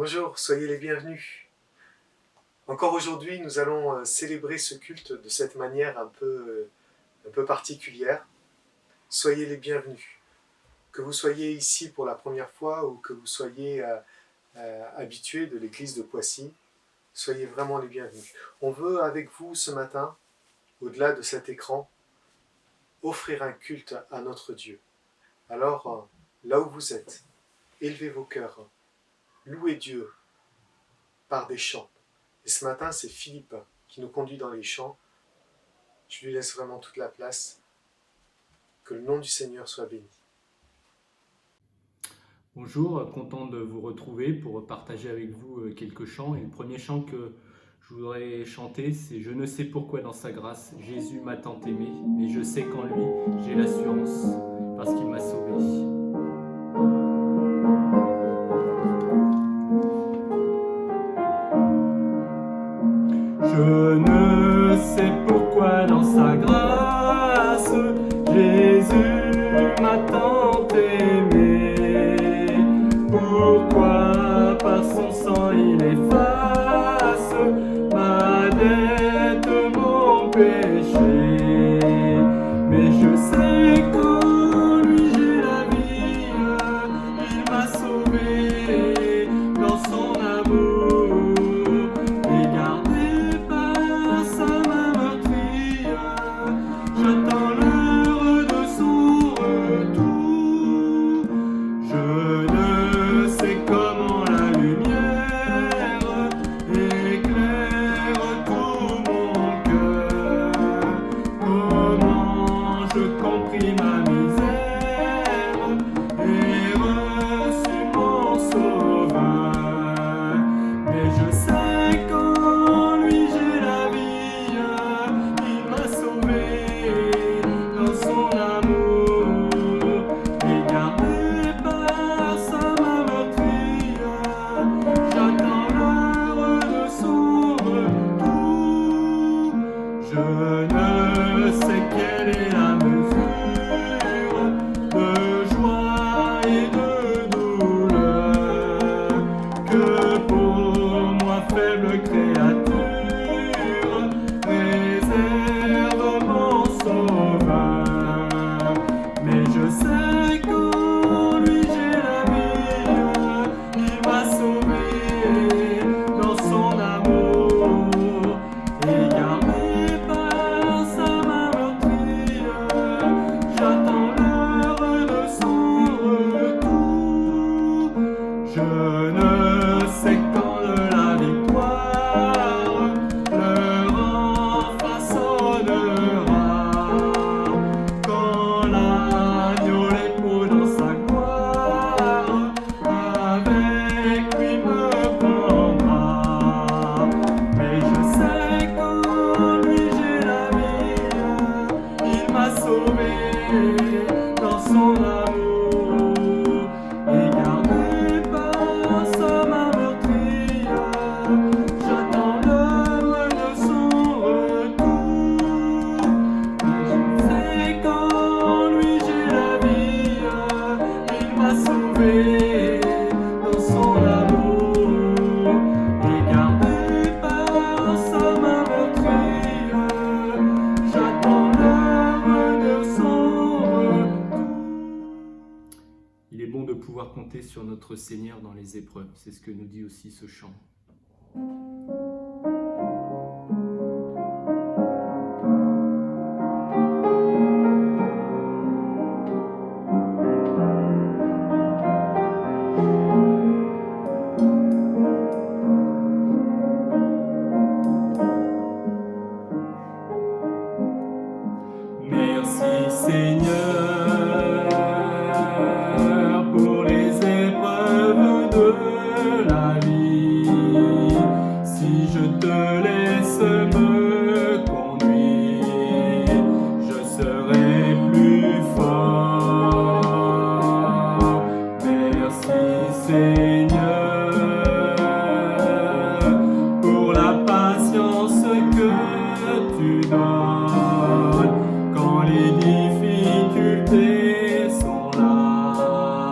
Bonjour, soyez les bienvenus. Encore aujourd'hui, nous allons célébrer ce culte de cette manière un peu particulière. Soyez les bienvenus. Que vous soyez ici pour la première fois ou que vous soyez habitué de l'église de Poissy, soyez vraiment les bienvenus. On veut avec vous ce matin, au-delà de cet écran, offrir un culte à notre Dieu. Alors, là où vous êtes, élevez vos cœurs, louez Dieu par des chants. Et ce matin, c'est Philippe qui nous conduit dans les chants. Je lui laisse vraiment toute la place. Que le nom du Seigneur soit béni. Bonjour, content de vous retrouver pour partager avec vous quelques chants. Et le premier chant que je voudrais chanter, c'est « Je ne sais pourquoi dans sa grâce, Jésus m'a tant aimé, mais je sais qu'en lui, j'ai l'assurance, parce qu'il m'a sauvé. » Je ne sais pourquoi dans sa grâce, Jésus m'a tant aimé. Pourquoi par son sang il efface ma dette, mon péché. Mais je sais qu'en lui j'ai la vie, il m'a sauvé dans son amour. Et gardé par sa main meurtrière, j'attends l'heure de son retour. Je ne sais comment la lumière éclaire tout mon cœur, comment je compris ma misère et reçu mon sauveur. Mais je sais qu'en lui j'ai la vie, il m'a sauvé dans son amour. Et gardé par sa main meurtrière, j'attends l'heure de son retour. Je ne sais quelle est la mesure de joie et de douleur que pour moi faible créature réserve mon sauveur. Mais je sais qu'en lui j'ai la vie, il m'a sauvé dans son amour. Et gardé par sa main meurtrière, j'attends l'heure de son retour. Je ne sais quand de la victoire l'heure enfin sonnera, quand l'agneau l'époux dans sa gloire avec lui me prendra. Mais je sais qu'en lui j'ai la vie, il m'a sauvé dans son amour. Et gardé par sa main meurtrière, j'attends l'heure de son retour. Mais je sais qu'en lui j'ai la vie, il m'a sauvé dans son amour. Et gardé par sa main meurtrière, j'attends l'heure de son retour. Il est bon de pouvoir compter sur notre Seigneur dans les épreuves, c'est ce que nous dit aussi ce chant. Merci Seigneur pour les épreuves de la vie. Si je te laisse me conduire, je serai plus fort. Merci Seigneur pour la patience que tu donnes quand les difficultés sont là.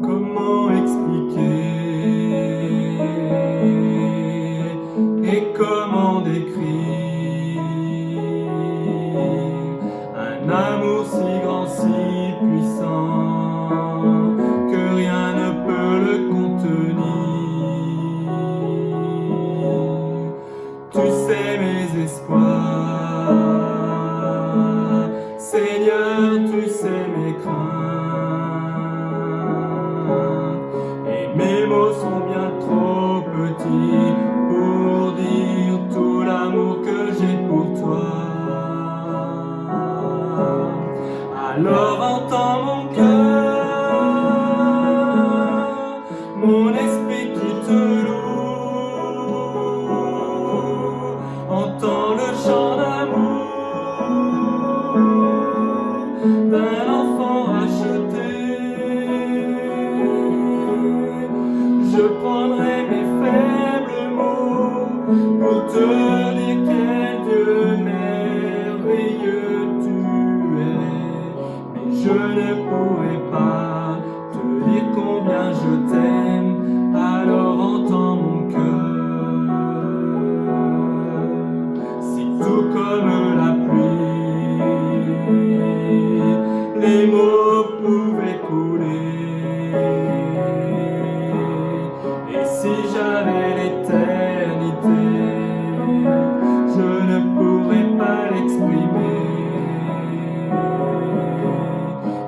Comment expliquer et comment décrire un amour si grand, si puissant que rien ne peut le contenir. Tu sais mes espoirs, Seigneur, tu sais mes craintes, et mes mots sont bien trop petits pour dire tout l'amour que j'ai pour toi. Alors entends mon cœur, mon esprit qui te loue, entends le chant d'amour d'un enfant racheté. Je prendrai mes faibles mots pour te dire quel Dieu merveilleux tu es, mais je ne pourrai pas te dire combien je t'aime. Alors entends mon cœur, si tout comme la pluie les mots pouvaient couler, et si j'avais l'éternité, je ne pourrais pas l'exprimer,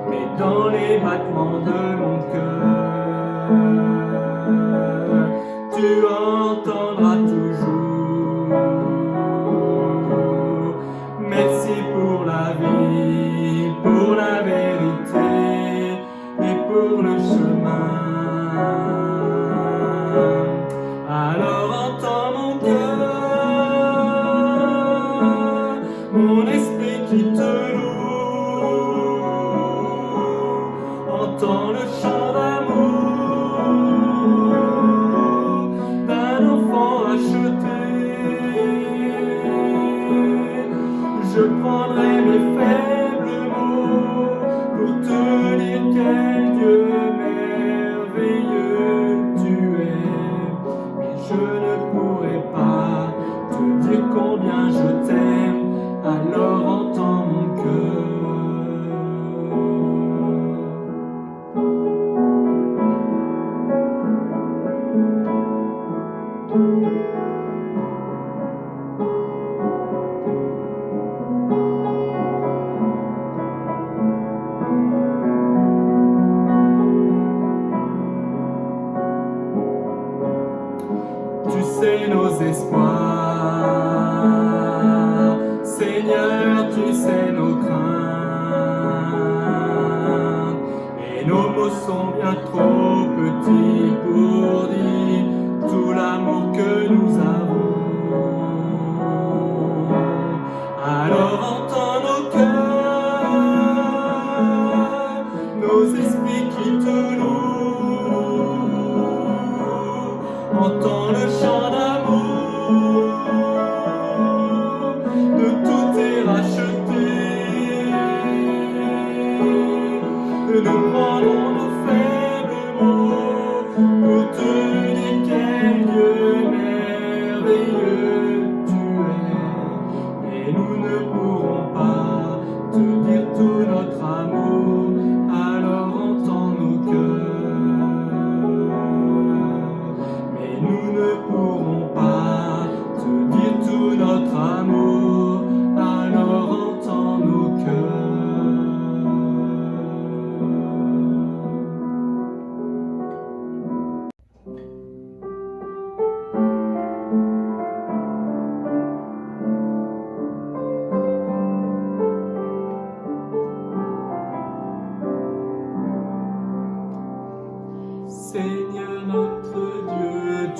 mais dans les battements de mon cœur, tu entendras toujours. Merci pour la vie, pour la vérité et pour le chemin. Alors entends mon cœur, mon esprit qui te loue, entends le chant d'amour d'un enfant racheté. Je prendrai mes faibles mots pour te dire quel Dieu merveilleux tu es, mais je ne pourrai pas te dire combien je t'aime. Alors entends mon cœur. Tu sais nos espoirs, Seigneur, tu sais nos craintes, et nos mots sont bien trop petits pour dire tout l'amour que nous avons. Alors entends nos cœurs, nos esprits qui te louent, entends le chant d'amour, de tout est racheté. Nous prenons nos faibles mots pour te dire quel Dieu merveilleux tu es, et nous ne pourrons pas te dire tout notre amour. Alors entends nos cœurs, mais nous ne pourrons pas te dire tout notre amour. Alors entends nos cœurs.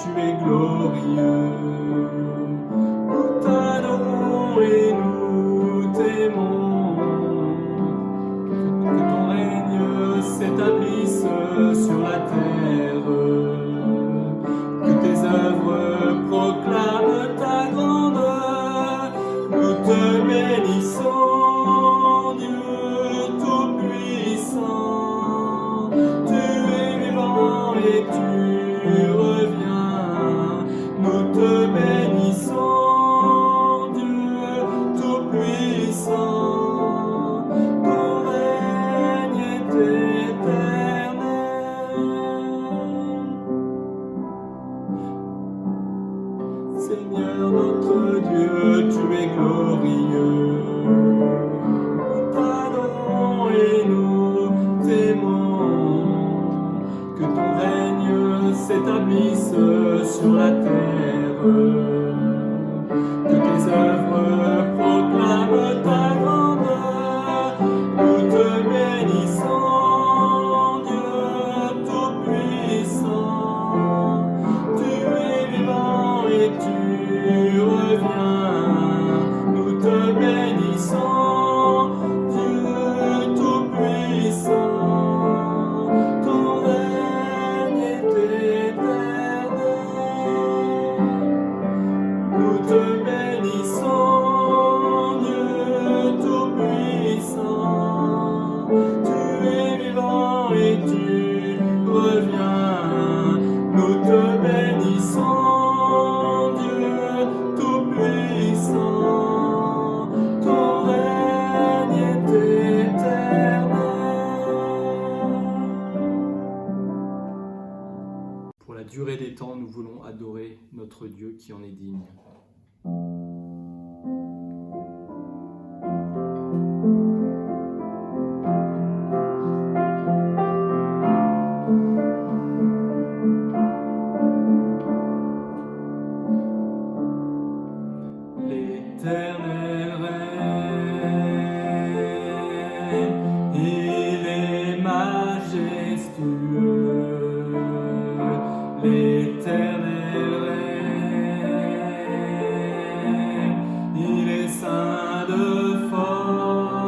tu es glorieux. Nous t'adorons et nous t'aimons. Que ton règne s'établisse sur la terre. Que tes œuvres proclament ta grandeur. Nous te bénissons, Dieu Tout-Puissant. Tu es vivant et tu reviens. Nous te bénissons, Dieu Tout-Puissant. Ton règne est éternel. Seigneur notre Dieu, tu es glorieux. Nous t'adorons et nous t'aimons. Que ton règne s'établisse sur la terre. Que tes œuvres proclament ta grandeur. Nous te bénissons, Dieu Tout-Puissant. Tu es vivant et tu reviens. Nous te bénissons, Dieu Tout-Puissant. Ton règne est éternel. Nous te bénissons, Dieu Tout-Puissant. Tu es vivant et tu reviens. Nous te bénissons, Dieu Tout-Puissant. Ton règne est éternel. Pour la durée des temps, nous voulons adorer notre Dieu qui en est digne. L'Éternel règne, il est majestueux. L'Éternel règne, il est saint de force.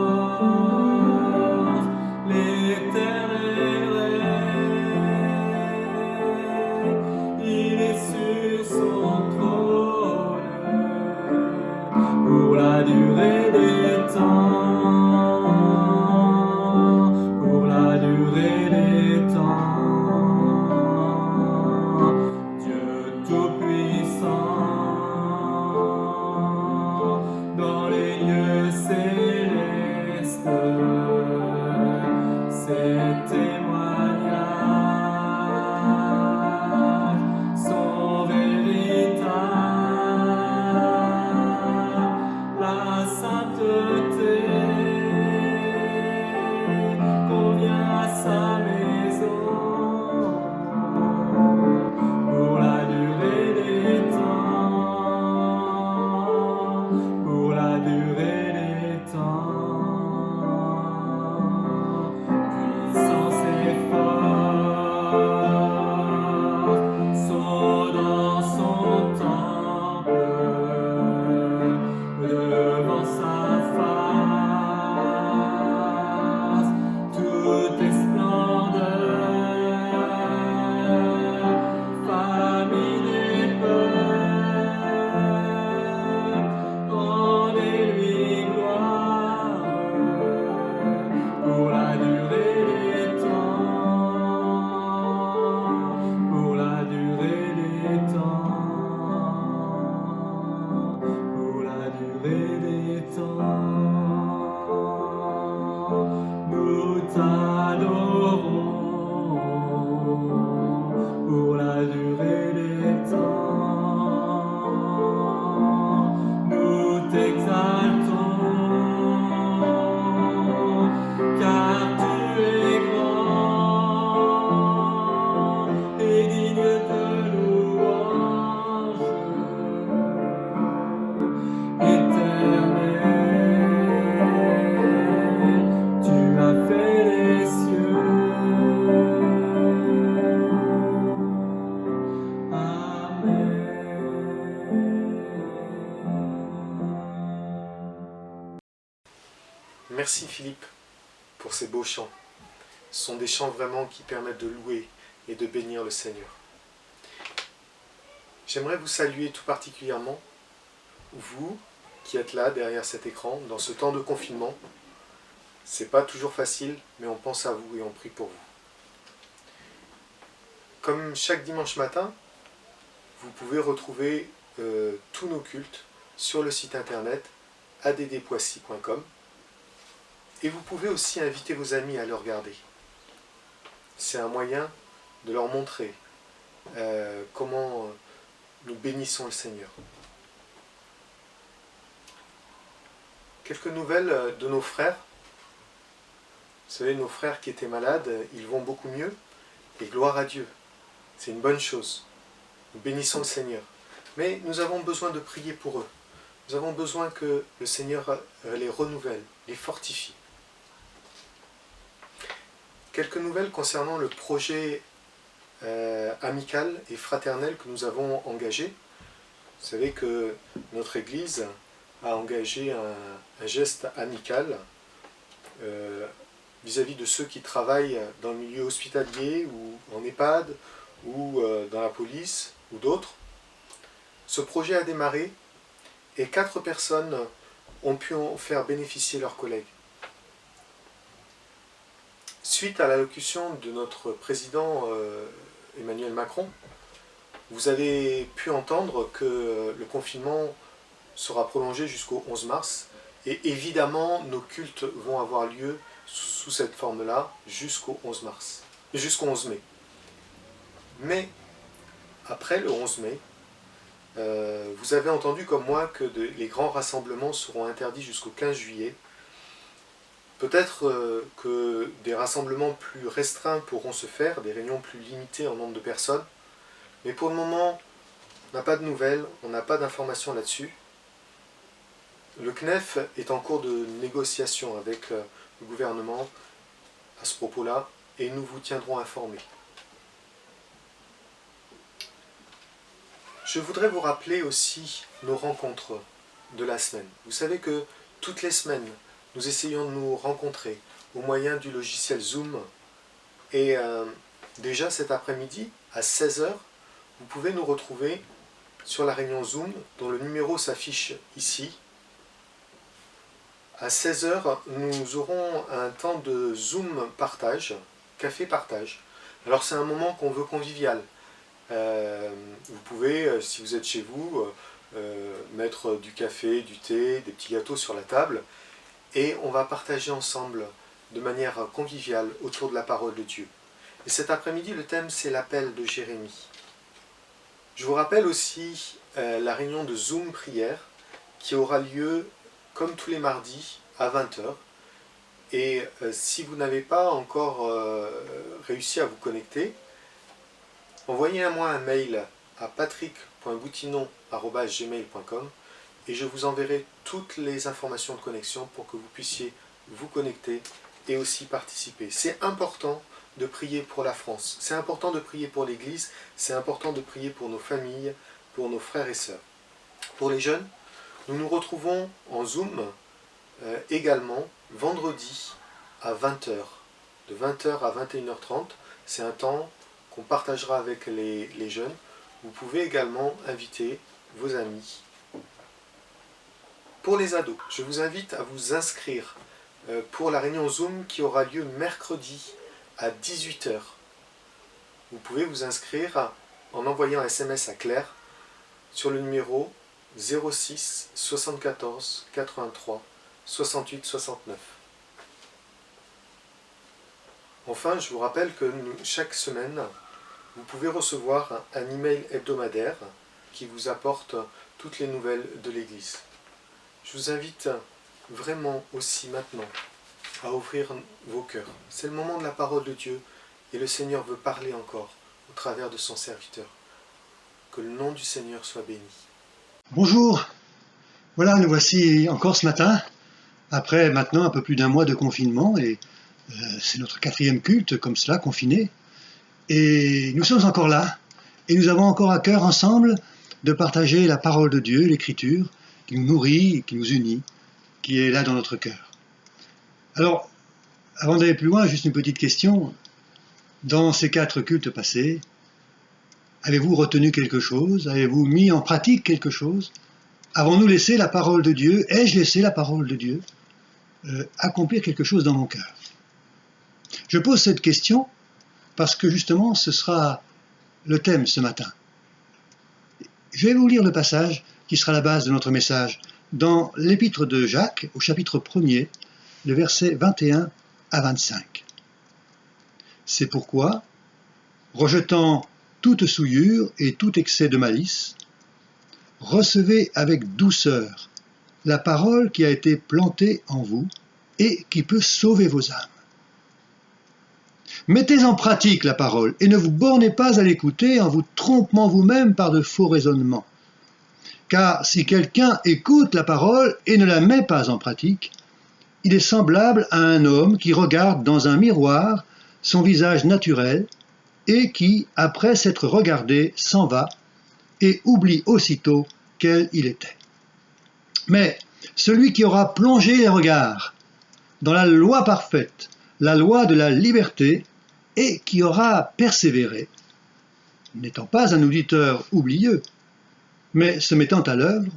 L'Éternel règne, il est sur son trône. Pour la durée des temps, pour la durée des temps, Merci Philippe pour ces beaux chants. Ce sont des chants vraiment qui permettent de louer et de bénir le Seigneur. J'aimerais vous saluer tout particulièrement, vous qui êtes là derrière cet écran, dans ce temps de confinement. C'est pas toujours facile, mais on pense à vous et on prie pour vous. Comme chaque dimanche matin, vous pouvez retrouver tous nos cultes sur le site internet addpoissy.com et vous pouvez aussi inviter vos amis à le regarder. C'est un moyen de leur montrer comment nous bénissons le Seigneur. Quelques nouvelles de nos frères. Vous savez, nos frères qui étaient malades, ils vont beaucoup mieux, et gloire à Dieu. C'est une bonne chose. Nous bénissons le Seigneur. Mais nous avons besoin de prier pour eux. Nous avons besoin que le Seigneur les renouvelle, les fortifie. Quelques nouvelles concernant le projet amical et fraternel que nous avons engagé. Vous savez que notre Église a engagé un geste amical vis-à-vis de ceux qui travaillent dans le milieu hospitalier ou en EHPAD ou dans la police ou d'autres. Ce projet a démarré et 4 personnes ont pu en faire bénéficier leurs collègues. Suite à l'allocution de notre président Emmanuel Macron, vous avez pu entendre que le confinement sera prolongé jusqu'au 11 mars et évidemment nos cultes vont avoir lieu sous cette forme-là jusqu'au 11 mai. Mais après le 11 mai, vous avez entendu comme moi que les grands rassemblements seront interdits jusqu'au 15 juillet. Peut-être que des rassemblements plus restreints pourront se faire, des réunions plus limitées en nombre de personnes. Mais pour le moment, on n'a pas de nouvelles, on n'a pas d'informations là-dessus. Le CNEF est en cours de négociation avec le gouvernement à ce propos-là et nous vous tiendrons informés. Je voudrais vous rappeler aussi nos rencontres de la semaine. Vous savez que toutes les semaines, nous essayons de nous rencontrer au moyen du logiciel Zoom. Et déjà cet après-midi, à 16 h, vous pouvez nous retrouver sur la réunion Zoom, dont le numéro s'affiche ici. À 16 h, nous aurons un temps de Zoom partage, café partage. Alors c'est un moment qu'on veut convivial. Vous pouvez, si vous êtes chez vous, mettre du café, du thé, des petits gâteaux sur la table et on va partager ensemble de manière conviviale autour de la parole de Dieu. Et cet après-midi, le thème c'est l'appel de Jérémie. Je vous rappelle aussi la réunion de Zoom prière qui aura lieu comme tous les mardis à 20 h. Et si vous n'avez pas encore réussi à vous connecter, envoyez-moi un mail à patrick.boutinon@gmail.com et je vous enverrai toutes les informations de connexion pour que vous puissiez vous connecter et aussi participer. C'est important de prier pour la France, c'est important de prier pour l'Église, c'est important de prier pour nos familles, pour nos frères et sœurs. Pour les jeunes, nous nous retrouvons en Zoom également vendredi à 20 h, de 20 h à 21 h 30. C'est un temps qu'on partagera avec les jeunes. Vous pouvez également inviter vos amis. Pour les ados, je vous invite à vous inscrire pour la réunion Zoom qui aura lieu mercredi à 18 h. Vous pouvez vous inscrire en envoyant un SMS à Claire sur le numéro 06 74 83 68 69. Enfin, je vous rappelle que chaque semaine, vous pouvez recevoir un email hebdomadaire qui vous apporte toutes les nouvelles de l'Église. Je vous invite vraiment aussi maintenant à ouvrir vos cœurs. C'est le moment de la parole de Dieu et le Seigneur veut parler encore au travers de son serviteur. Que le nom du Seigneur soit béni. Bonjour, voilà, nous voici encore ce matin, après maintenant un peu plus d'un mois de confinement, et c'est notre 4e culte comme cela, confiné, et nous sommes encore là, et nous avons encore à cœur ensemble de partager la parole de Dieu, l'Écriture, qui nous nourrit, qui nous unit, qui est là dans notre cœur. Alors, avant d'aller plus loin, juste une petite question. Dans ces 4 cultes passés, avez-vous retenu quelque chose? Avez-vous mis en pratique quelque chose? Avons-nous laissé la parole de Dieu, ai-je laissé la parole de Dieu accomplir quelque chose dans mon cœur? Je pose cette question parce que justement ce sera le thème ce matin. Je vais vous lire le passage qui sera la base de notre message dans l'épître de Jacques au chapitre 1er, le verset 21 à 25. C'est pourquoi, rejetant toute souillure et tout excès de malice, recevez avec douceur la parole qui a été plantée en vous et qui peut sauver vos âmes. Mettez en pratique la parole et ne vous bornez pas à l'écouter en vous trompant vous-même par de faux raisonnements. Car si quelqu'un écoute la parole et ne la met pas en pratique, il est semblable à un homme qui regarde dans un miroir son visage naturel et qui, après s'être regardé, s'en va et oublie aussitôt quel il était. Mais celui qui aura plongé les regards dans la loi parfaite, la loi de la liberté, et qui aura persévéré, n'étant pas un auditeur oublieux, mais se mettant à l'œuvre,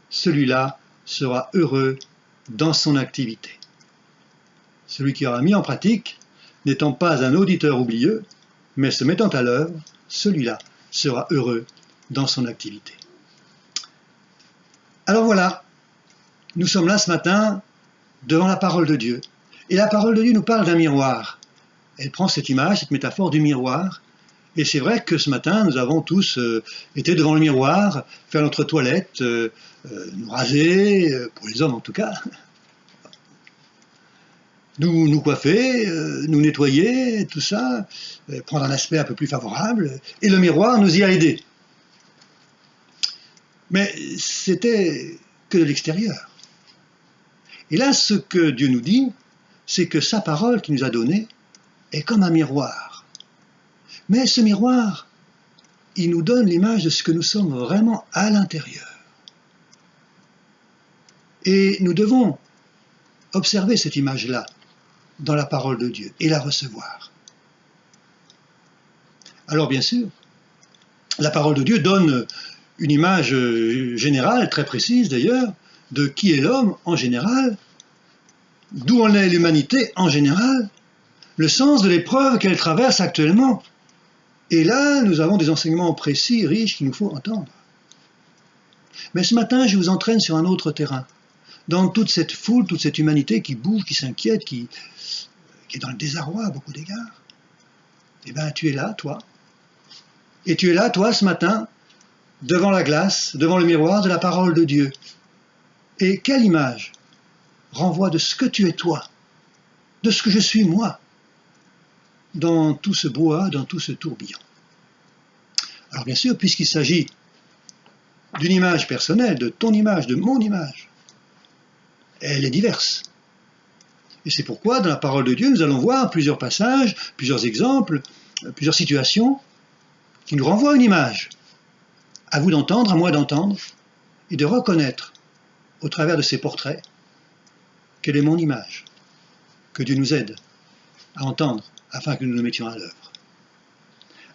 celui-là sera heureux dans son activité. Celui qui aura mis en pratique, n'étant pas un auditeur oublieux, mais se mettant à l'œuvre, celui-là sera heureux dans son activité. Alors voilà, nous sommes là ce matin devant la parole de Dieu. Et la parole de Dieu nous parle d'un miroir. Elle prend cette image, cette métaphore du miroir. Et c'est vrai que ce matin, nous avons tous été devant le miroir, faire notre toilette, nous raser, pour les hommes en tout cas, nous coiffer, nous nettoyer, tout ça, prendre un aspect un peu plus favorable, et le miroir nous y a aidés. Mais c'était que de l'extérieur. Et là, ce que Dieu nous dit, c'est que sa parole qu'il nous a donnée est comme un miroir. Mais ce miroir, il nous donne l'image de ce que nous sommes vraiment à l'intérieur. Et nous devons observer cette image-là dans la parole de Dieu et la recevoir. Alors bien sûr, la parole de Dieu donne une image générale, très précise d'ailleurs, de qui est l'homme en général, d'où en est l'humanité en général, le sens de l'épreuve qu'elle traverse actuellement. Et là, nous avons des enseignements précis, riches, qu'il nous faut entendre. Mais ce matin, je vous entraîne sur un autre terrain, dans toute cette foule, toute cette humanité qui bouge, qui s'inquiète, qui est dans le désarroi à beaucoup d'égards. Eh bien, tu es là, toi. Et tu es là, toi, ce matin, devant la glace, devant le miroir de la parole de Dieu. Et quelle image renvoie de ce que tu es toi, de ce que je suis moi, dans tout ce brouhaha, dans tout ce tourbillon. Alors bien sûr, puisqu'il s'agit d'une image personnelle, de ton image, de mon image, elle est diverse. Et c'est pourquoi, dans la parole de Dieu, nous allons voir plusieurs passages, plusieurs exemples, plusieurs situations qui nous renvoient à une image. À vous d'entendre, à moi d'entendre, et de reconnaître, au travers de ces portraits, quelle est mon image. Que Dieu nous aide à entendre, afin que nous nous mettions à l'œuvre.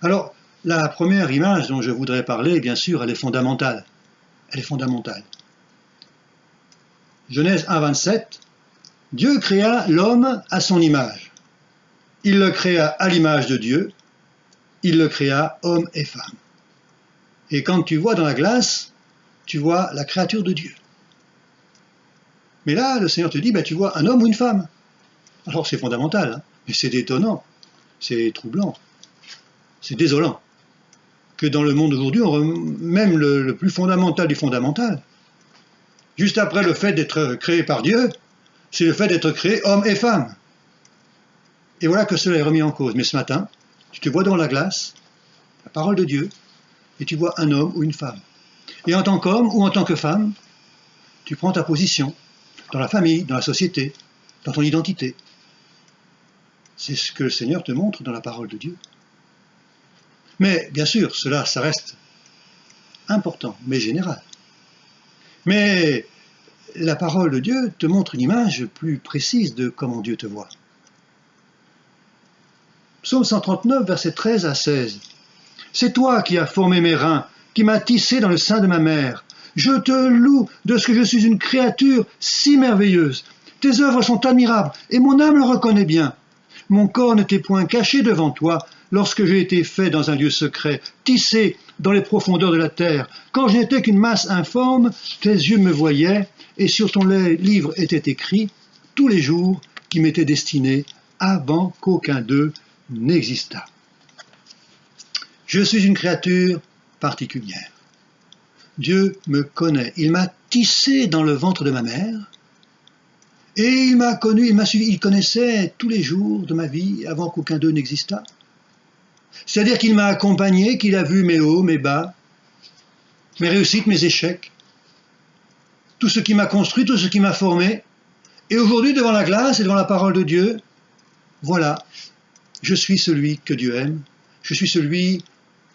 Alors, la première image dont je voudrais parler, bien sûr, elle est fondamentale. Elle est fondamentale. Genèse 1, 27, Dieu créa l'homme à son image. Il le créa à l'image de Dieu. Il le créa homme et femme. Et quand tu vois dans la glace, tu vois la créature de Dieu. Mais là, le Seigneur te dit, tu vois un homme ou une femme. Alors c'est fondamental, hein, mais c'est étonnant, c'est troublant, c'est désolant que dans le monde d'aujourd'hui, même le plus fondamental du fondamental, juste après le fait d'être créé par Dieu, c'est le fait d'être créé homme et femme. Et voilà que cela est remis en cause. Mais ce matin, tu te vois dans la glace, la parole de Dieu, et tu vois un homme ou une femme. Et en tant qu'homme ou en tant que femme, tu prends ta position dans la famille, dans la société, dans ton identité. C'est ce que le Seigneur te montre dans la parole de Dieu. Mais bien sûr, cela, ça reste important, mais général. Mais la parole de Dieu te montre une image plus précise de comment Dieu te voit. Psaume 139, versets 13 à 16. C'est toi qui as formé mes reins, qui m'as tissé dans le sein de ma mère. Je te loue de ce que je suis une créature si merveilleuse. Tes œuvres sont admirables, et mon âme le reconnaît bien. Mon corps n'était point caché devant toi, lorsque j'ai été fait dans un lieu secret, tissé dans les profondeurs de la terre. Quand je n'étais qu'une masse informe, tes yeux me voyaient, et sur ton livre était écrit tous les jours qui m'étaient destinés avant qu'aucun d'eux n'existât. Je suis une créature particulière. Dieu me connaît. Il m'a tissé dans le ventre de ma mère, et il m'a connu, il m'a suivi, il connaissait tous les jours de ma vie avant qu'aucun d'eux n'existât. C'est-à-dire qu'il m'a accompagné, qu'il a vu mes hauts, mes bas, mes réussites, mes échecs, tout ce qui m'a construit, tout ce qui m'a formé. Et aujourd'hui, devant la glace et devant la parole de Dieu, voilà, je suis celui que Dieu aime, je suis celui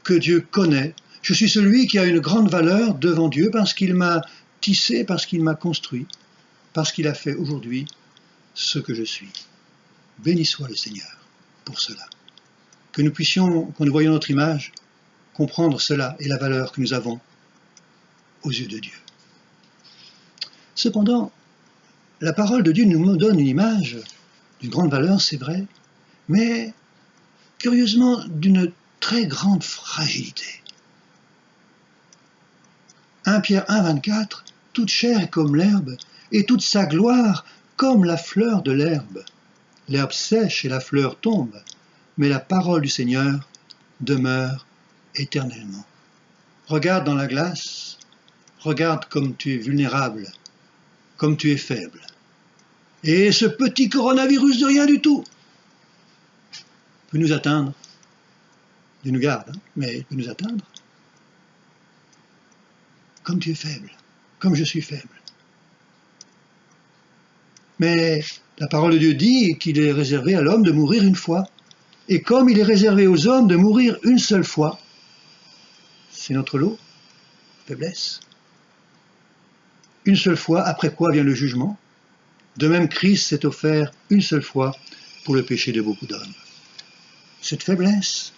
que Dieu connaît, je suis celui qui a une grande valeur devant Dieu parce qu'il m'a tissé, parce qu'il m'a construit, parce qu'il a fait aujourd'hui ce que je suis. Béni soit le Seigneur pour cela. Que nous puissions, quand nous voyons notre image, comprendre cela et la valeur que nous avons aux yeux de Dieu. Cependant, la parole de Dieu nous donne une image d'une grande valeur, c'est vrai, mais curieusement d'une très grande fragilité. 1 Pierre 1, 24, toute chair est comme l'herbe, et toute sa gloire comme la fleur de l'herbe. L'herbe sèche et la fleur tombe, mais la parole du Seigneur demeure éternellement. Regarde dans la glace, regarde comme tu es vulnérable, comme tu es faible. Et ce petit coronavirus de rien du tout peut nous atteindre. Dieu nous garde, mais il peut nous atteindre. Comme tu es faible, comme je suis faible. Mais la parole de Dieu dit qu'il est réservé à l'homme de mourir une fois. Et comme il est réservé aux hommes de mourir une seule fois, c'est notre lot, faiblesse. Une seule fois, après quoi vient le jugement. De même, Christ s'est offert une seule fois pour le péché de beaucoup d'hommes. Cette faiblesse,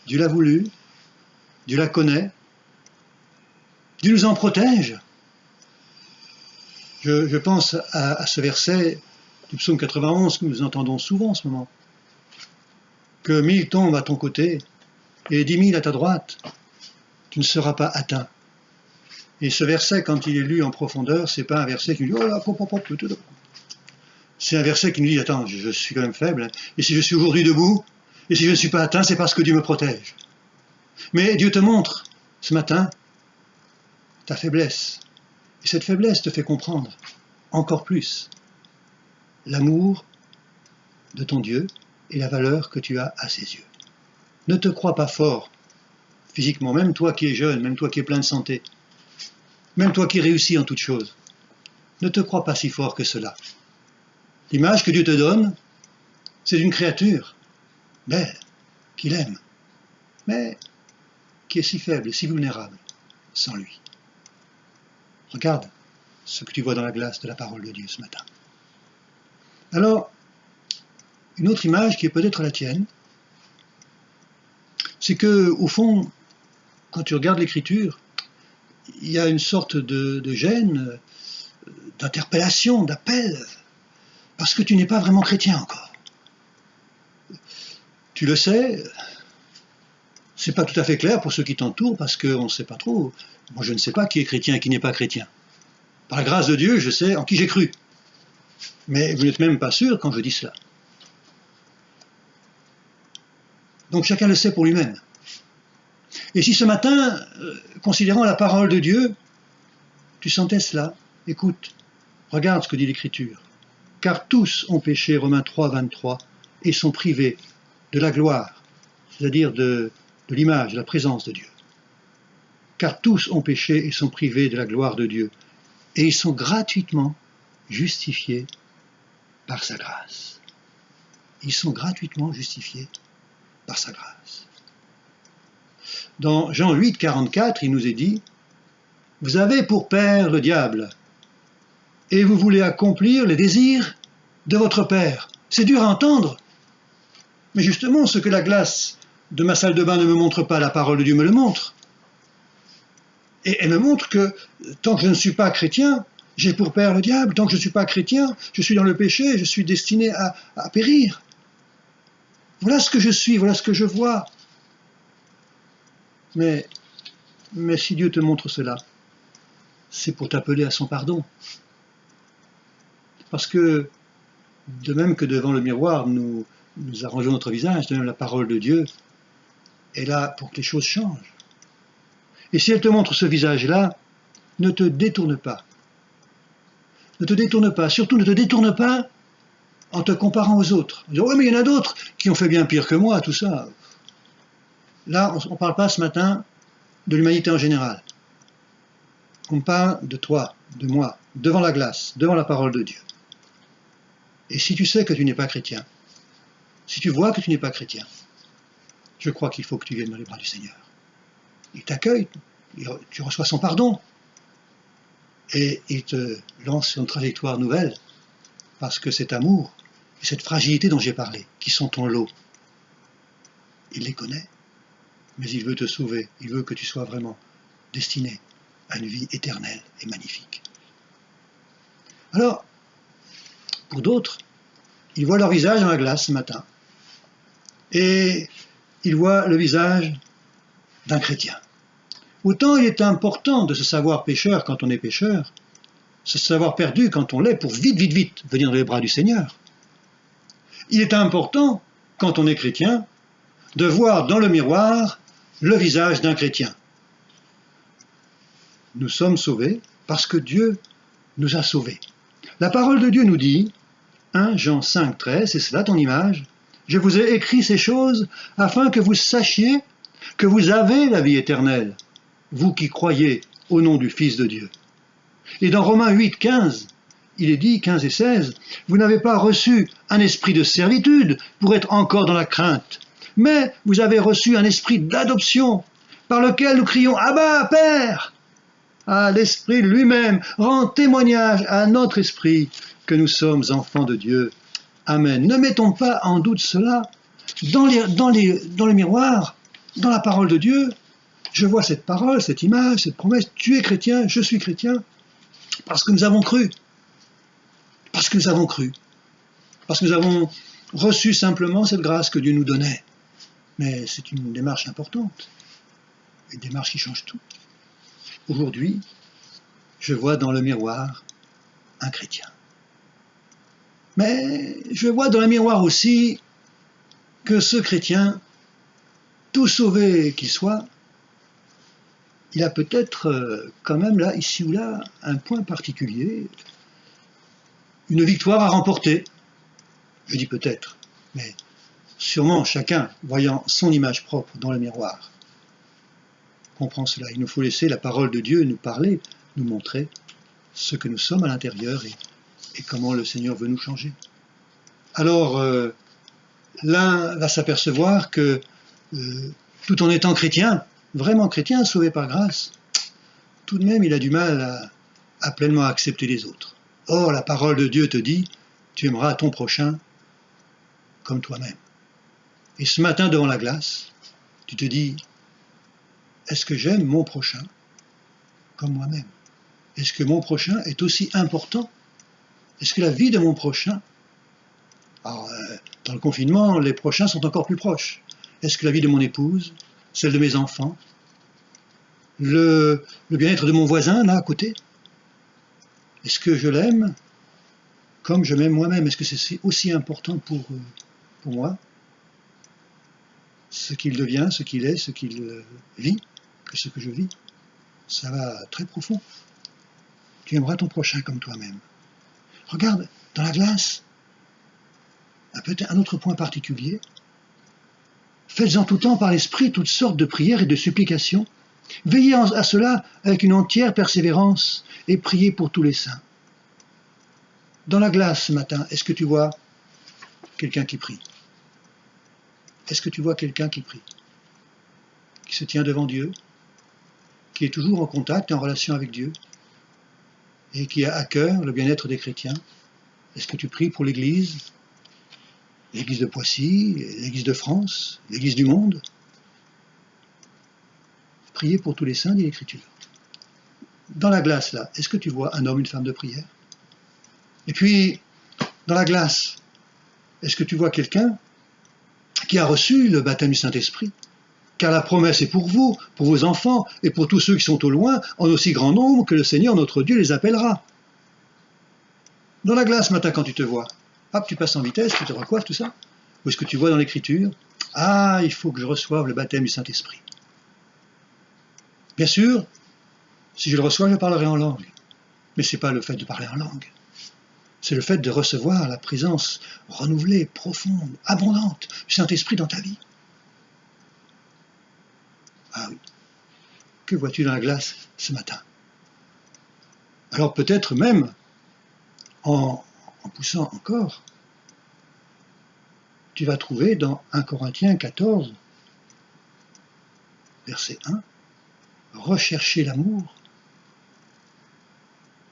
Dieu l'a voulu, Dieu la connaît, Dieu nous en protège. Je pense à ce verset du psaume 91 que nous entendons souvent en ce moment. Que 1000 tombent à ton côté et 10 000 à ta droite, tu ne seras pas atteint. Et ce verset, quand il est lu en profondeur, c'est pas un verset qui nous dit « Oh là, c'est un verset qui nous dit « Attends, je suis quand même faible, et si je suis aujourd'hui debout, et si je ne suis pas atteint, c'est parce que Dieu me protège. » Mais Dieu te montre, ce matin, ta faiblesse. Et cette faiblesse te fait comprendre encore plus l'amour de ton Dieu et la valeur que tu as à ses yeux. Ne te crois pas fort physiquement, même toi qui es jeune, même toi qui es plein de santé, même toi qui réussis en toutes choses. Ne te crois pas si fort que cela. L'image que Dieu te donne, c'est d'une créature belle, qu'il aime, mais qui est si faible et si vulnérable sans lui. Regarde ce que tu vois dans la glace de la parole de Dieu ce matin. Alors, une autre image qui est peut-être la tienne, c'est que, au fond, quand tu regardes l'Écriture, il y a une sorte de gêne, d'interpellation, d'appel, parce que tu n'es pas vraiment chrétien encore. Tu le sais, c'est pas tout à fait clair pour ceux qui t'entourent, parce qu'on ne sait pas trop. Moi, je ne sais pas qui est chrétien et qui n'est pas chrétien. Par la grâce de Dieu, je sais en qui j'ai cru. Mais vous n'êtes même pas sûr quand je dis cela. Donc chacun le sait pour lui-même. Et si ce matin, considérant la parole de Dieu, tu sentais cela, écoute, regarde ce que dit l'Écriture. Car tous ont péché, Romains 3, 23, et sont privés de la gloire, c'est-à-dire de l'image, de la présence de Dieu. Car tous ont péché et sont privés de la gloire de Dieu, et ils sont gratuitement justifiés par sa grâce. Ils sont gratuitement justifiés par sa grâce. Dans Jean 8, 44, il nous est dit « Vous avez pour père le diable, et vous voulez accomplir les désirs de votre père. C'est dur à entendre, mais justement, ce que la glace de ma salle de bain ne me montre pas, la parole de Dieu me le montre. Et elle me montre que tant que je ne suis pas chrétien, j'ai pour père le diable. Tant que je ne suis pas chrétien, je suis dans le péché, je suis destiné à périr. Voilà ce que je suis, voilà ce que je vois. Mais si Dieu te montre cela, c'est pour t'appeler à son pardon. Parce que, de même que devant le miroir, nous arrangeons notre visage, de même la parole de Dieu est là pour que les choses changent. Et si elle te montre ce visage-là, ne te détourne pas. Ne te détourne pas. Surtout, ne te détourne pas en te comparant aux autres. En disant, oui, mais il y en a d'autres qui ont fait bien pire que moi, tout ça. Là, on ne parle pas ce matin de l'humanité en général. On parle de toi, de moi, devant la glace, devant la parole de Dieu. Et si tu sais que tu n'es pas chrétien, si tu vois que tu n'es pas chrétien, je crois qu'il faut que tu viennes dans les bras du Seigneur. Il t'accueille, tu reçois son pardon, et il te lance sur une trajectoire nouvelle, parce que cet amour, et cette fragilité dont j'ai parlé, qui sont ton lot, il les connaît, mais il veut te sauver, il veut que tu sois vraiment destiné à une vie éternelle et magnifique. Alors, pour d'autres, ils voient leur visage dans la glace ce matin, et ils voient le visage d'un chrétien. Autant il est important de se savoir pécheur quand on est pécheur, se savoir perdu quand on l'est, pour vite, vite, vite venir dans les bras du Seigneur. Il est important, quand on est chrétien, de voir dans le miroir le visage d'un chrétien. Nous sommes sauvés parce que Dieu nous a sauvés. La parole de Dieu nous dit, 1 Jean 5, 13, c'est cela ton image, je vous ai écrit ces choses afin que vous sachiez que vous avez la vie éternelle, vous qui croyez au nom du Fils de Dieu. Et dans Romains 8, 15, il est dit, 15 et 16, vous n'avez pas reçu un esprit de servitude pour être encore dans la crainte, mais vous avez reçu un esprit d'adoption, par lequel nous crions « Abba, Père !» Ah, l'Esprit lui-même rend témoignage à notre esprit que nous sommes enfants de Dieu. Amen. Ne mettons pas en doute cela. Dans le miroir, dans la parole de Dieu, je vois cette parole, cette image, cette promesse. Tu es chrétien, je suis chrétien, parce que nous avons cru. Parce que nous avons cru. Parce que nous avons reçu simplement cette grâce que Dieu nous donnait. Mais c'est une démarche importante. Une démarche qui change tout. Aujourd'hui, je vois dans le miroir un chrétien. Mais je vois dans le miroir aussi que ce chrétien, tout sauvé qu'il soit, il a peut-être quand même là, ici ou là, un point particulier, une victoire à remporter. Je dis peut-être, mais sûrement chacun, voyant son image propre dans le miroir, comprend cela. Il nous faut laisser la parole de Dieu nous parler, nous montrer ce que nous sommes à l'intérieur et comment le Seigneur veut nous changer. Alors, l'un va s'apercevoir que tout en étant chrétien, vraiment chrétien, sauvé par grâce, tout de même il a du mal à pleinement accepter les autres. Or, la parole de Dieu te dit, tu aimeras ton prochain comme toi-même. Et ce matin, devant la glace, tu te dis, est-ce que j'aime mon prochain comme moi-même? Est-ce que mon prochain est aussi important? Est-ce que la vie de mon prochain... Alors, dans le confinement, les prochains sont encore plus proches. Est-ce que la vie de mon épouse, celle de mes enfants, le bien-être de mon voisin, là, à côté, est-ce que je l'aime comme je m'aime moi-même? Est-ce que c'est aussi important pour moi, ce qu'il devient, ce qu'il est, ce qu'il vit, que ce que je vis? Ça va très profond. Tu aimeras ton prochain comme toi-même. Regarde, dans la glace, peut-être un autre point particulier. Faites en tout temps par l'Esprit toutes sortes de prières et de supplications. Veillez à cela avec une entière persévérance et priez pour tous les saints. Dans la glace ce matin, est-ce que tu vois quelqu'un qui prie? Est-ce que tu vois quelqu'un qui prie? Qui se tient devant Dieu? Qui est toujours en contact et en relation avec Dieu? et qui a à cœur le bien-être des chrétiens? Est-ce que tu pries pour l'Église de Poissy, l'Église de France, l'Église du monde? Priez pour tous les saints, dit l'Écriture. Dans la glace, là, est-ce que tu vois un homme, une femme de prière? Et puis, dans la glace, est-ce que tu vois quelqu'un qui a reçu le baptême du Saint-Esprit? Car la promesse est pour vous, pour vos enfants, et pour tous ceux qui sont au loin, en aussi grand nombre que le Seigneur notre Dieu les appellera. Dans la glace, matin, quand tu te vois, hop, tu passes en vitesse, tu te recoiffes, tout ça. Ou est-ce que tu vois dans l'Écriture, ah, il faut que je reçoive le baptême du Saint-Esprit? Bien sûr, si je le reçois, je parlerai en langue. Mais ce n'est pas le fait de parler en langue. C'est le fait de recevoir la présence renouvelée, profonde, abondante du Saint-Esprit dans ta vie. Ah oui. Que vois-tu dans la glace ce matin? Alors peut-être même, en poussant encore, tu vas trouver dans 1 Corinthiens 14, verset 1, recherchez l'amour,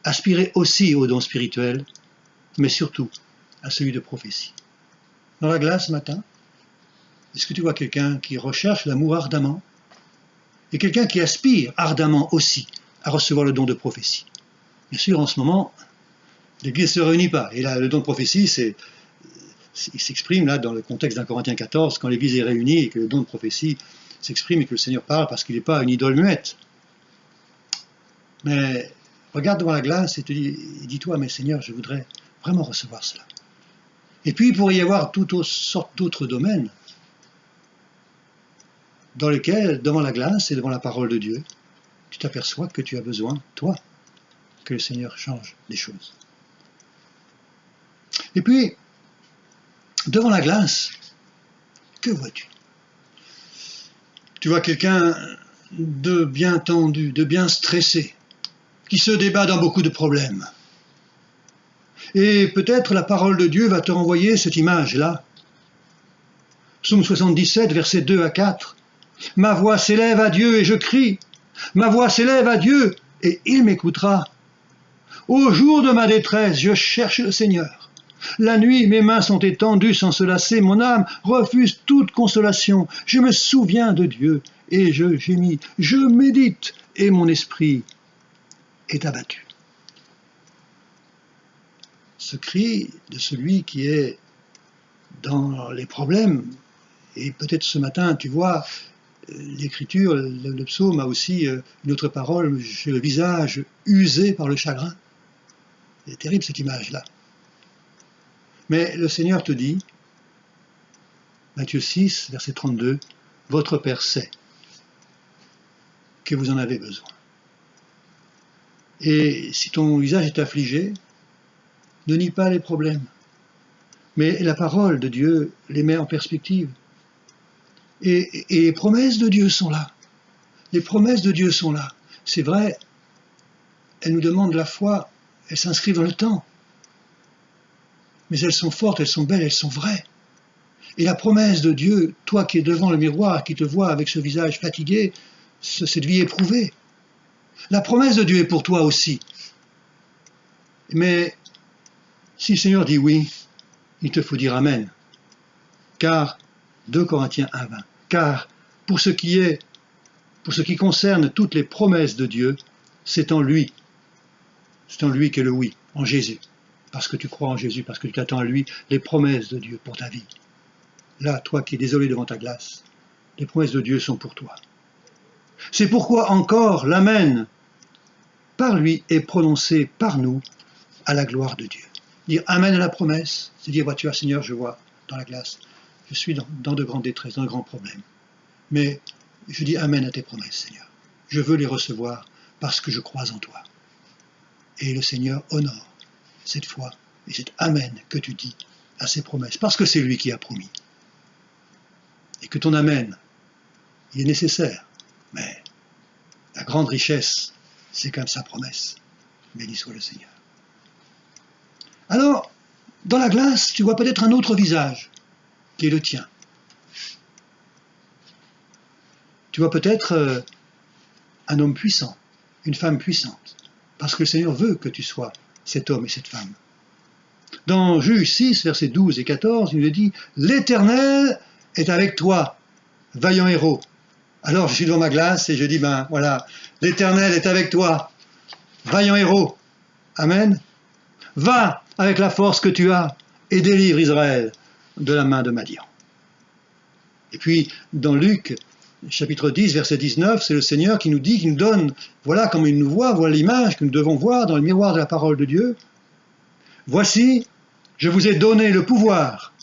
aspirez aussi aux dons spirituels, mais surtout à celui de prophétie. Dans la glace ce matin, est-ce que tu vois quelqu'un qui recherche l'amour ardemment et quelqu'un qui aspire ardemment aussi à recevoir le don de prophétie? Bien sûr, en ce moment, l'Église ne se réunit pas. Et là, le don de prophétie, il s'exprime là dans le contexte d'un Corinthiens 14, quand l'Église est réunie et que le don de prophétie s'exprime et que le Seigneur parle parce qu'il n'est pas une idole muette. Mais regarde devant la glace et dis-toi, mais Seigneur, je voudrais vraiment recevoir cela. Et puis, il pourrait y avoir toutes sortes d'autres domaines dans lesquels, devant la glace et devant la parole de Dieu, tu t'aperçois que tu as besoin, toi, que le Seigneur change des choses. Et puis, devant la glace, que vois-tu? Tu vois quelqu'un de bien tendu, de bien stressé, qui se débat dans beaucoup de problèmes. Et peut-être la parole de Dieu va te renvoyer cette image-là. Psaume 77, versets 2 à 4. Ma voix s'élève à Dieu et je crie. Ma voix s'élève à Dieu et il m'écoutera. Au jour de ma détresse, je cherche le Seigneur. La nuit, mes mains sont étendues sans se lasser, mon âme refuse toute consolation. Je me souviens de Dieu et je gémis. Je médite et mon esprit est abattu. Ce cri de celui qui est dans les problèmes, et peut-être ce matin, tu vois, l'Écriture, le psaume a aussi une autre parole, j'ai le visage usé par le chagrin. C'est terrible cette image-là. Mais le Seigneur te dit, Matthieu 6, verset 32, votre Père sait que vous en avez besoin. Et si ton visage est affligé, ne nie pas les problèmes. Mais la parole de Dieu les met en perspective. Et les promesses de Dieu sont là. Les promesses de Dieu sont là. C'est vrai, elles nous demandent la foi, elles s'inscrivent dans le temps. Mais elles sont fortes, elles sont belles, elles sont vraies. Et la promesse de Dieu, toi qui es devant le miroir, qui te vois avec ce visage fatigué, cette vie éprouvée, la promesse de Dieu est pour toi aussi. Mais si le Seigneur dit oui, il te faut dire Amen. Car, 2 Corinthiens 1, 20, car pour ce qui concerne toutes les promesses de Dieu, c'est en lui qu'est le oui, en Jésus. Parce que tu crois en Jésus, parce que tu t'attends à lui, les promesses de Dieu pour ta vie. Là, toi qui es désolé devant ta glace, les promesses de Dieu sont pour toi. C'est pourquoi encore l'Amen, par lui, est prononcé par nous à la gloire de Dieu. Dire Amen à la promesse, c'est dire, vois-tu, Seigneur, je vois dans la glace, je suis dans de grandes détresses, dans de grands problèmes. Mais je dis Amen à tes promesses, Seigneur. Je veux les recevoir parce que je crois en toi. Et le Seigneur honore cette foi et cet Amen que tu dis à ses promesses, parce que c'est lui qui a promis. Et que ton Amen, il est nécessaire, mais la grande richesse, c'est comme sa promesse. Béni soit le Seigneur. Alors, dans la glace, tu vois peut-être un autre visage, qui est le tien. Tu vois peut-être un homme puissant, une femme puissante, parce que le Seigneur veut que tu sois cet homme et cette femme. Dans Juge 6, versets 12 et 14, il nous dit « L'Éternel est avec toi, vaillant héros. » Alors je suis devant ma glace et je dis « Ben voilà, l'Éternel est avec toi, vaillant héros. » Amen. Va avec la force que tu as et délivre Israël de la main de Madian. Et puis, dans Luc, chapitre 10, verset 19, c'est le Seigneur qui nous dit, qui nous donne, voilà comment il nous voit, voilà l'image que nous devons voir dans le miroir de la parole de Dieu. Voici, je vous ai donné le pouvoir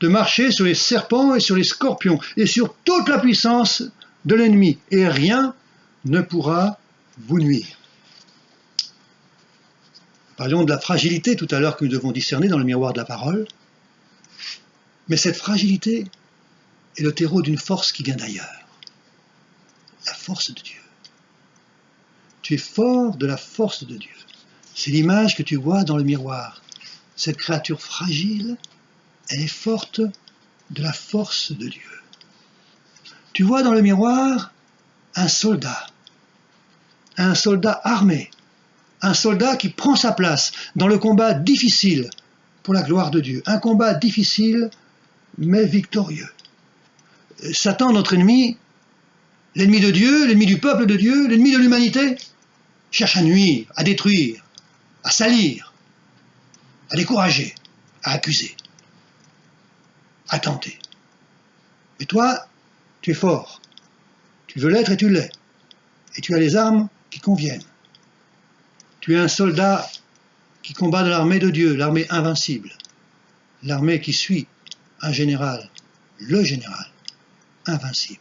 de marcher sur les serpents et sur les scorpions et sur toute la puissance de l'ennemi, et rien ne pourra vous nuire. Parlions de la fragilité tout à l'heure que nous devons discerner dans le miroir de la parole. Mais cette fragilité est le terreau d'une force qui vient d'ailleurs. La force de Dieu. Tu es fort de la force de Dieu. C'est l'image que tu vois dans le miroir. Cette créature fragile, elle est forte de la force de Dieu. Tu vois dans le miroir un soldat armé, un soldat qui prend sa place dans le combat difficile pour la gloire de Dieu. Un combat difficile, mais victorieux. Satan, notre ennemi, l'ennemi de Dieu, l'ennemi du peuple de Dieu, l'ennemi de l'humanité, cherche à nuire, à détruire, à salir, à décourager, à accuser, à tenter. Mais toi, tu es fort. Tu veux l'être et tu l'es. Et tu as les armes qui conviennent. Tu es un soldat qui combat dans l'armée de Dieu, l'armée invincible, l'armée qui suit un général, le général, invincible.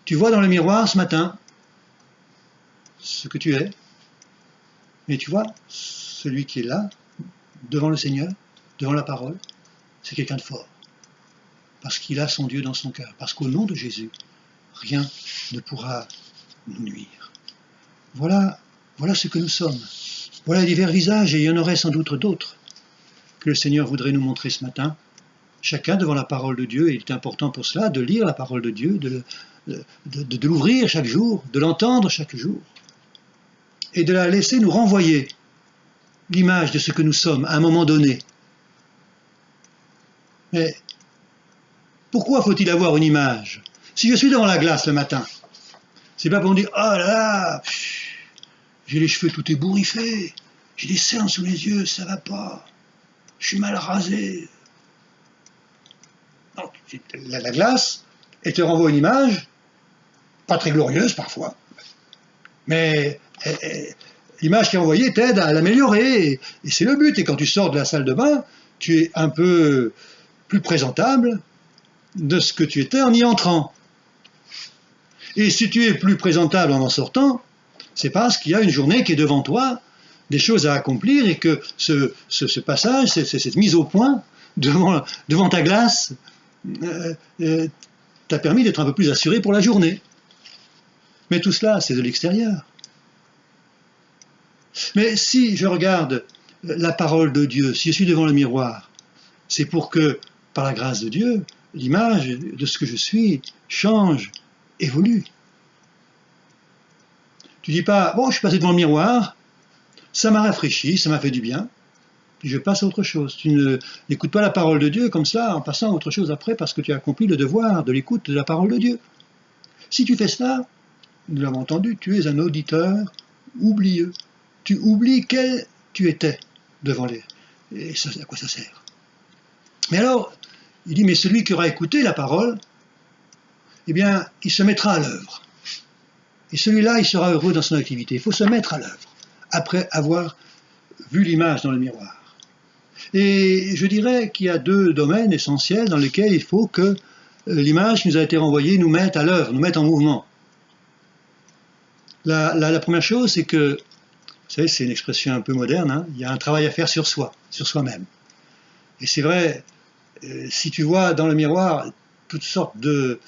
Tu vois dans le miroir ce matin ce que tu es, mais tu vois, celui qui est là, devant le Seigneur, devant la parole, c'est quelqu'un de fort, parce qu'il a son Dieu dans son cœur, parce qu'au nom de Jésus, rien ne pourra nous nuire. Voilà ce que nous sommes. Voilà divers visages, et il y en aurait sans doute d'autres que le Seigneur voudrait nous montrer ce matin. Chacun devant la parole de Dieu, et il est important pour cela de lire la parole de Dieu, de l'ouvrir chaque jour, de l'entendre chaque jour, et de la laisser nous renvoyer l'image de ce que nous sommes à un moment donné. Mais pourquoi faut-il avoir une image? Si je suis devant la glace le matin, c'est pas pour me dire « Oh là là, j'ai les cheveux tout ébouriffés, j'ai des cernes sous les yeux, ça va pas, je suis mal rasé. » Non, la glace, elle te renvoie une image, pas très glorieuse parfois, mais l'image qui est envoyée t'aide à l'améliorer, et c'est le but. Et quand tu sors de la salle de bain, tu es un peu plus présentable de ce que tu étais en y entrant. Et si tu es plus présentable en sortant, c'est parce qu'il y a une journée qui est devant toi, des choses à accomplir, et que ce passage, cette mise au point devant ta glace, t'a permis d'être un peu plus assuré pour la journée. Mais tout cela, c'est de l'extérieur. Mais si je regarde la parole de Dieu, si je suis devant le miroir, c'est pour que, par la grâce de Dieu, l'image de ce que je suis change, évolue. Tu dis pas, bon, je suis passé devant le miroir, ça m'a rafraîchi, ça m'a fait du bien, puis je passe à autre chose. Tu n'écoutes pas la parole de Dieu comme ça, en passant à autre chose après, parce que tu as accompli le devoir de l'écoute de la parole de Dieu. Si tu fais cela, nous l'avons entendu, tu es un auditeur oublieux. Tu oublies quel tu étais devant les... Et ça, à quoi ça sert? Mais alors, il dit, mais celui qui aura écouté la parole, eh bien, il se mettra à l'œuvre. Et celui-là, il sera heureux dans son activité. Il faut se mettre à l'œuvre, après avoir vu l'image dans le miroir. Et je dirais qu'il y a deux domaines essentiels dans lesquels il faut que l'image qui nous a été renvoyée nous mette à l'œuvre, nous mette en mouvement. La première chose, c'est que, vous savez, c'est une expression un peu moderne, hein, il y a un travail à faire sur soi, sur soi-même. Et c'est vrai, si tu vois dans le miroir toutes sortes de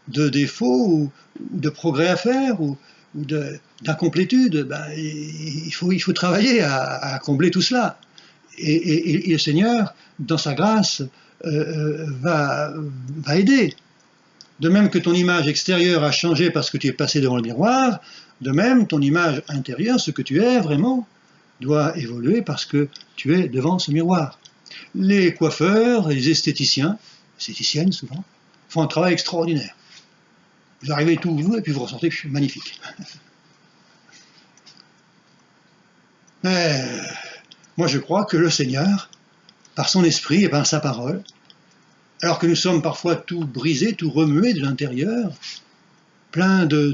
défauts ou de progrès à faire ou d'incomplétude, ben, il faut travailler à combler tout cela. Et le Seigneur, dans sa grâce, va aider. De même que ton image extérieure a changé parce que tu es passé devant le miroir, de même ton image intérieure, ce que tu es vraiment, doit évoluer parce que tu es devant ce miroir. Les coiffeurs, les esthéticiennes souvent, font un travail extraordinaire. Vous arrivez tout vous et puis vous ressortez magnifique. Mais moi je crois que le Seigneur, par son esprit et par sa parole, alors que nous sommes parfois tout brisés, tout remués de l'intérieur, plein de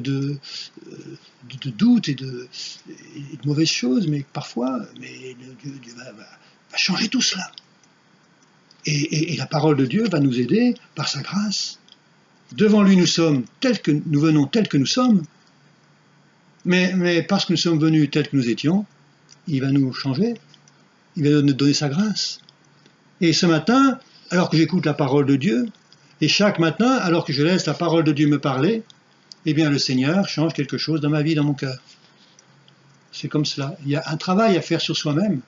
doutes et de mauvaises choses, mais parfois, Dieu va changer tout cela. Et la parole de Dieu va nous aider par sa grâce. Devant lui, nous sommes nous venons tels que nous sommes, mais parce que nous sommes venus tels que nous étions, il va nous changer, il va nous donner sa grâce. Et ce matin, alors que j'écoute la parole de Dieu, et chaque matin, alors que je laisse la parole de Dieu me parler, eh bien le Seigneur change quelque chose dans ma vie, dans mon cœur. C'est comme cela. Il y a un travail à faire sur soi-même,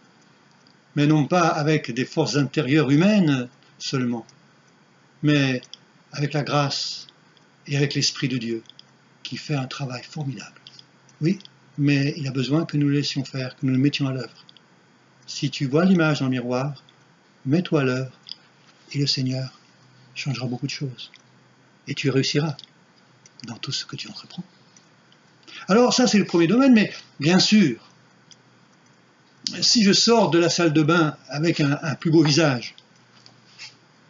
mais non pas avec des forces intérieures humaines seulement, mais avec la grâce et avec l'Esprit de Dieu, qui fait un travail formidable. Oui, mais il a besoin que nous le laissions faire, que nous le mettions à l'œuvre. Si tu vois l'image dans le miroir, mets-toi à l'œuvre, et le Seigneur changera beaucoup de choses. Et tu réussiras dans tout ce que tu entreprends. Alors ça c'est le premier domaine, mais bien sûr, si je sors de la salle de bain avec un plus beau visage,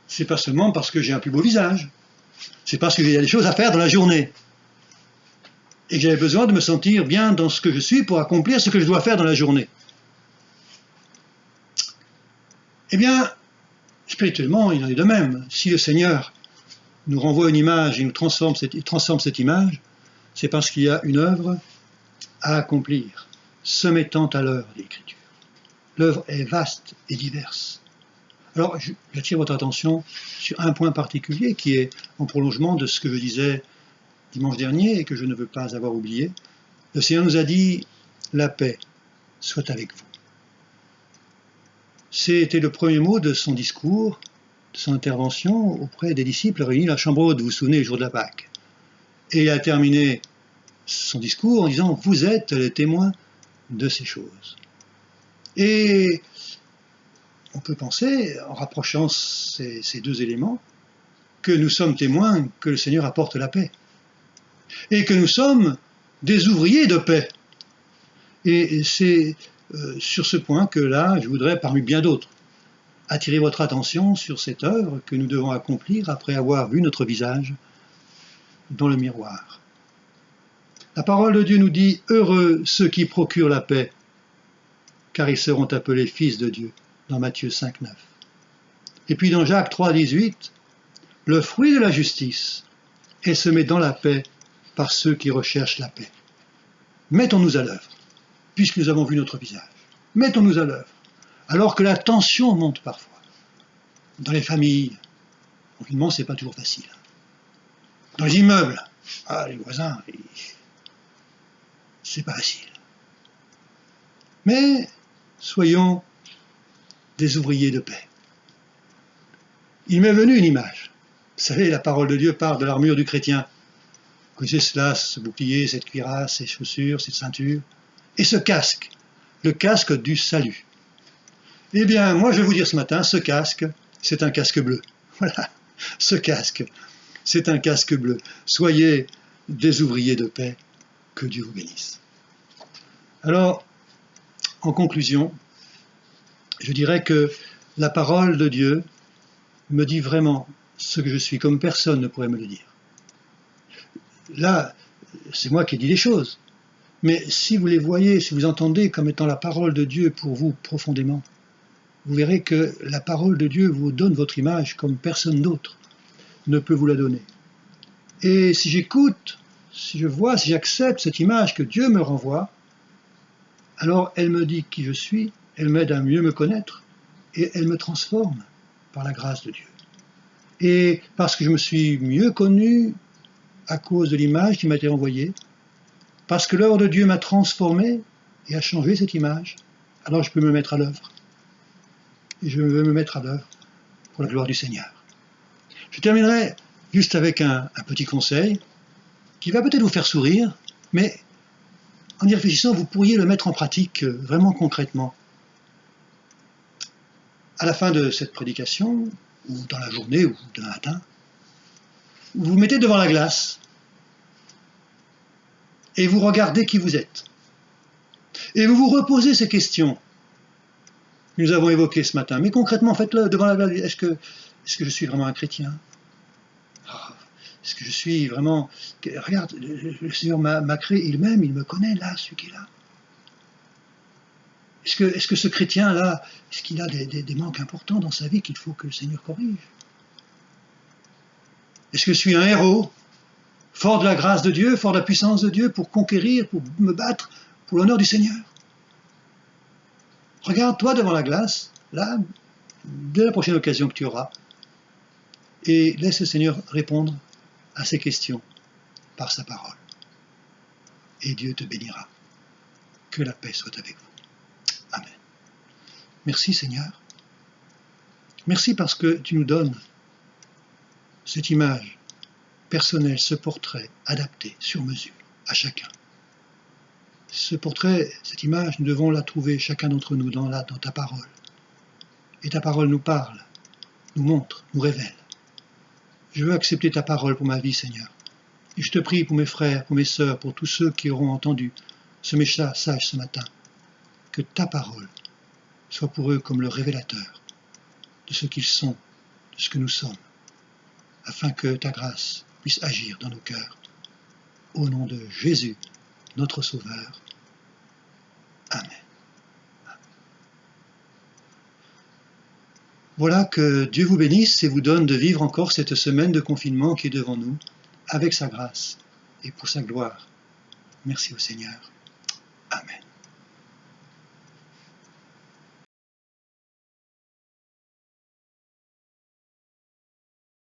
c'est pas seulement parce que j'ai un plus beau visage, c'est parce qu'il y a des choses à faire dans la journée. Et que j'avais besoin de me sentir bien dans ce que je suis pour accomplir ce que je dois faire dans la journée. Eh bien, spirituellement, il en est de même. Si le Seigneur nous renvoie une image et nous transforme cette image, c'est parce qu'il y a une œuvre à accomplir, se mettant à l'œuvre de l'Écriture. L'œuvre est vaste et diverse. Alors, j'attire votre attention sur un point particulier qui est en prolongement de ce que je disais dimanche dernier et que je ne veux pas avoir oublié. Le Seigneur nous a dit « La paix soit avec vous ». C'était le premier mot de son discours, de son intervention auprès des disciples réunis à la chambre haute, vous vous souvenez, le jour de la Pâque. Et il a terminé son discours en disant « Vous êtes les témoins de ces choses ». Et on peut penser, en rapprochant ces deux éléments, que nous sommes témoins que le Seigneur apporte la paix. Et que nous sommes des ouvriers de paix. Et c'est sur ce point que là, je voudrais, parmi bien d'autres, attirer votre attention sur cette œuvre que nous devons accomplir après avoir vu notre visage dans le miroir. La parole de Dieu nous dit « Heureux ceux qui procurent la paix, car ils seront appelés fils de Dieu » dans Matthieu 5, 9. Et puis dans Jacques 3, 18, « Le fruit de la justice est semé dans la paix par ceux qui recherchent la paix. » Mettons-nous à l'œuvre, puisque nous avons vu notre visage. Mettons-nous à l'œuvre, alors que la tension monte parfois. Dans les familles, évidemment, c'est pas toujours facile. Dans les immeubles, les voisins, c'est pas facile. Mais soyons des ouvriers de paix. Il m'est venu une image. Vous savez, la parole de Dieu parle de l'armure du chrétien. Vous connaissez cela, ce bouclier, cette cuirasse, ces chaussures, cette ceinture. Et ce casque, le casque du salut. Eh bien, moi je vais vous dire ce matin, ce casque, c'est un casque bleu. Voilà, ce casque, c'est un casque bleu. Soyez des ouvriers de paix, que Dieu vous bénisse. Alors, en conclusion, je dirais que la parole de Dieu me dit vraiment ce que je suis, comme personne ne pourrait me le dire. Là, c'est moi qui ai dit les choses. Mais si vous les voyez, si vous entendez comme étant la parole de Dieu pour vous profondément, vous verrez que la parole de Dieu vous donne votre image comme personne d'autre ne peut vous la donner. Et si j'écoute, si je vois, si j'accepte cette image que Dieu me renvoie, alors elle me dit qui je suis, elle m'aide à mieux me connaître et elle me transforme par la grâce de Dieu. Et parce que je me suis mieux connu à cause de l'image qui m'a été envoyée, parce que l'œuvre de Dieu m'a transformé et a changé cette image, alors je peux me mettre à l'œuvre. Et je veux me mettre à l'œuvre pour la gloire du Seigneur. Je terminerai juste avec un petit conseil qui va peut-être vous faire sourire, mais en y réfléchissant, vous pourriez le mettre en pratique vraiment concrètement. À la fin de cette prédication, ou dans la journée, ou demain matin, vous vous mettez devant la glace et vous regardez qui vous êtes. Et vous vous reposez ces questions que nous avons évoquées ce matin. Mais concrètement, faites-le devant la glace. Est-ce que je suis vraiment un chrétien? Est-ce que je suis vraiment... Regarde, le Seigneur m'a créé, il m'aime, il me connaît, là, celui qui est là. Est-ce que ce chrétien-là, est-ce qu'il a des manques importants dans sa vie qu'il faut que le Seigneur corrige? Est-ce que je suis un héros, fort de la grâce de Dieu, fort de la puissance de Dieu, pour conquérir, pour me battre, pour l'honneur du Seigneur? Regarde-toi devant la glace, là, dès la prochaine occasion que tu auras, et laisse le Seigneur répondre à ces questions par sa parole. Et Dieu te bénira. Que la paix soit avec vous. Amen. Merci Seigneur. Merci parce que tu nous donnes cette image personnelle, ce portrait adapté sur mesure à chacun. Ce portrait, cette image, nous devons la trouver chacun d'entre nous dans ta parole. Et ta parole nous parle, nous montre, nous révèle. Je veux accepter ta parole pour ma vie, Seigneur. Et je te prie pour mes frères, pour mes sœurs, pour tous ceux qui auront entendu ce message ce matin, que ta parole soit pour eux comme le révélateur de ce qu'ils sont, de ce que nous sommes, afin que ta grâce puisse agir dans nos cœurs. Au nom de Jésus, notre Sauveur. Amen. Voilà, que Dieu vous bénisse et vous donne de vivre encore cette semaine de confinement qui est devant nous, avec sa grâce et pour sa gloire. Merci au Seigneur. Amen.